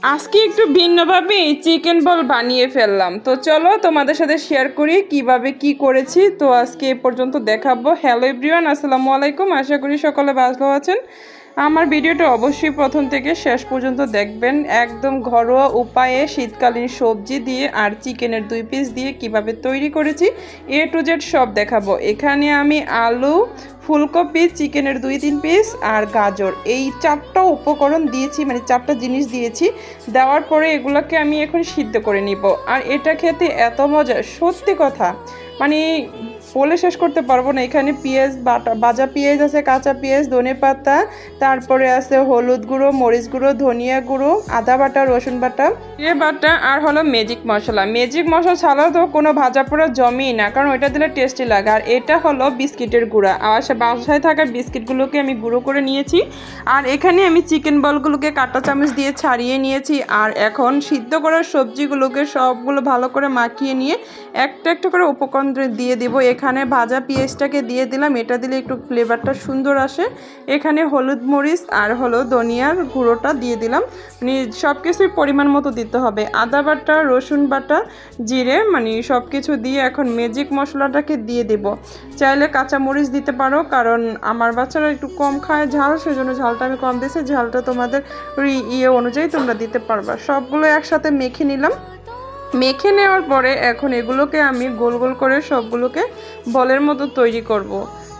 আজকে একটু ভিন্নভাবে চিকেন বল বানিয়ে ফেললাম। তো চলো তোমাদের সাথে শেয়ার করি কিভাবে কি করেছি। তো আজকে এ পর্যন্ত দেখাবো। হ্যালো এভরিওয়ান, আসসালামু আলাইকুম। আশা করি সকলে ভালো আছেন। আমার ভিডিওটা অবশ্যই প্রথম থেকে শেষ পর্যন্ত দেখবেন। একদম ঘরোয়া উপায়ে শীতকালীন সবজি দিয়ে আর চিকেনের 2 পিস দিয়ে কিভাবে তৈরি করেছি A to Z সব দেখাবো। এখানে আমি আলু, ফুলকপি, চিকেনের 2-3 পিস আর গাজর, এই 4টা উপকরণ দিয়েছি, মানে 4টা জিনিস দিয়েছি। দেওয়ার পরে এগুলোকে আমি এখন সিদ্ধ করে নিব। আর এটা খেতে এত মজা, সত্যি কথা, মানে বলে শেষ করতে পারবো না। এখানে পেঁয়াজ বাটা, ভাজা পেঁয়াজ আছে, কাঁচা পেঁয়াজ, ধনেপাতা, তারপরে আছে হলুদ গুঁড়ো, মরিচ গুঁড়ো, ধনিয়া গুঁড়ো, আদা বাটা, রসুন বাটা, জিরে বাটা, আর হলো ম্যাজিক মশলা। ম্যাজিক মশলা ছাড়াও তো কোনো ভাজা পোড়া জমেই না, কারণ ওইটা দিলে টেস্টি লাগে। আর এটা হলো বিস্কিটের গুঁড়া, আর বাসায় থাকা বিস্কিটগুলোকে আমি গুঁড়ো করে নিয়েছি। আর এখানে আমি চিকেন বলগুলোকে কাঁটা চামচ দিয়ে ছাড়িয়ে নিয়েছি। আর এখন সিদ্ধ করা সবজিগুলোকে সবগুলো ভালো করে মাখিয়ে নিয়ে একটা একটা করে উপকরণ দিয়ে দিব। এখানে ভাজা পেঁয়াজটাকে দিয়ে দিলাম, এটা দিলে একটু ফ্লেভারটা সুন্দর আসে। এখানে হলুদ মরিচ আর হলো ধনিয়ার গুঁড়োটা দিয়ে দিলাম, মানে সব কিছুই পরিমাণ মতো দিতে হবে। আদা বাটা, রসুন বাটা, জিরে, মানে সব কিছু দিয়ে এখন ম্যাজিক মশলাটাকে দিয়ে দেব। চাইলে কাঁচা মরিচ দিতে পারো, কারণ আমার বাচ্চারা একটু কম খায় ঝাল, সেজন্য ঝালটা আমি কম দিয়েছি। ঝালটা তোমাদের অনুযায়ী তোমরা দিতে পারবা। সবগুলো একসাথে মেখে নিলাম। মেখে নেওয়ার পরে এখন এগুলোকে আমি গোল গোল করে সবগুলোকে বলের মতো তৈরি করব।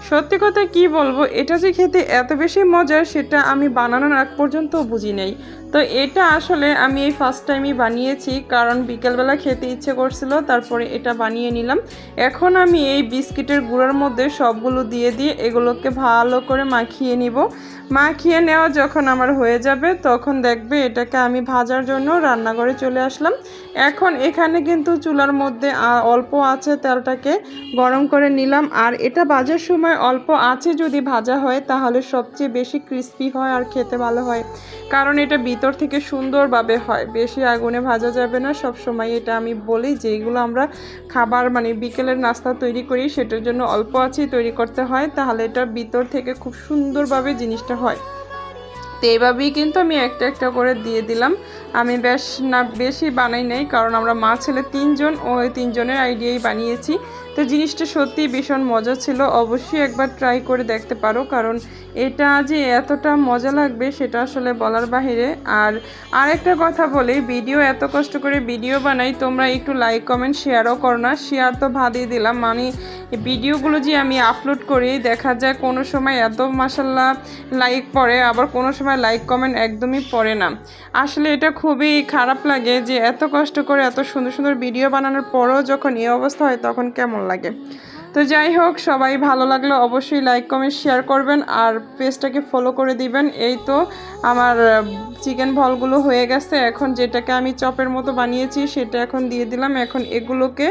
সত্যি কথা কি বলবো, এটা যে খেতে এত বেশি মজার সেটা আমি বানানোর আগ পর্যন্ত বুঝি নাই। তো এটা আসলে আমি এই ফার্স্ট টাইমই বানিয়েছি, কারণ বিকেলবেলা খেতে ইচ্ছে করছিল, তারপরে এটা বানিয়ে নিলাম। এখন আমি এই বিস্কিটের গুঁড়োর মধ্যে সবগুলো দিয়ে এগুলোকে ভালো করে মাখিয়ে নিব। মাখিয়ে নেওয়া যখন আমার হয়ে যাবে তখন দেখবে এটাকে আমি ভাজার জন্য রান্নাঘরে চলে আসলাম। এখন এখানে কিন্তু চুলার মধ্যে অল্প আছে তেলটাকে গরম করে নিলাম। আর এটা ভাজার সময় অল্প আছে যদি ভাজা হয় তাহলে সবচেয়ে বেশি ক্রিস্পি হয় আর খেতে ভালো হয়, কারণ এটা ভিতর থেকে সুন্দরভাবে হয়। বেশি আগুনে ভাজা যাবে না। সব সময় এটা আমি বলি যে এগুলো আমরা খাবার, মানে বিকেলের নাস্তা তৈরি করি, সেটার জন্য অল্প আছেই তৈরি করতে হয়, তাহলে এটা ভিতর থেকে খুব সুন্দরভাবে জিনিসটা হয়। তো এইভাবেই কিন্তু আমি একটা একটা করে দিয়ে দিলাম। আমি বেশি বানাই নাই, কারণ আমরা মা ছেলে 3জন, ওই 3জনের আইডিয়াই বানিয়েছি। তো জিনিসটা সত্যিই ভীষণ মজা ছিল। অবশ্যই একবার ট্রাই করে দেখতে পারো, কারণ এটা যে এতটা মজা লাগবে সেটা আসলে বলার বাহিরে। আর আরেকটা কথা বলি, ভিডিও এত কষ্ট করে ভিডিও বানাই, তোমরা একটু লাইক কমেন্ট শেয়ারও করো না। শেয়ার তো ভাদই দিলাম, মানে ভিডিওগুলো যে আমি আপলোড করি দেখা যায় কোনো সময় এত মাশাল্লাহ লাইক পড়ে, আবার কোনো সময় লাইক কমেন্ট একদমই পড়ে না। আসলে এটা খুবই খারাপ লাগে যে এত কষ্ট করে এত সুন্দর সুন্দর ভিডিও বানানোর পরও যখন এই অবস্থা হয় তখন কেমন লাগে। তো যাই হোক, সবাই ভালো লাগলে অবশ্যই লাইক কমেন্ট শেয়ার করবেন আর পেজটাকে ফলো করে দিবেন। এই তো আমার চিকেন বলগুলো হয়ে গেছে। এখন যেটাকে আমি চপের মতো বানিয়েছি সেটা এখন দিয়ে দিলাম। এখন এগুলোকে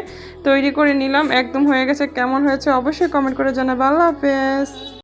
তৈরি করে নিলাম, একদম হয়ে গেছে। কেমন হয়েছে অবশ্যই কমেন্ট করে জানাবেন। আল্লাহ হাফেজ।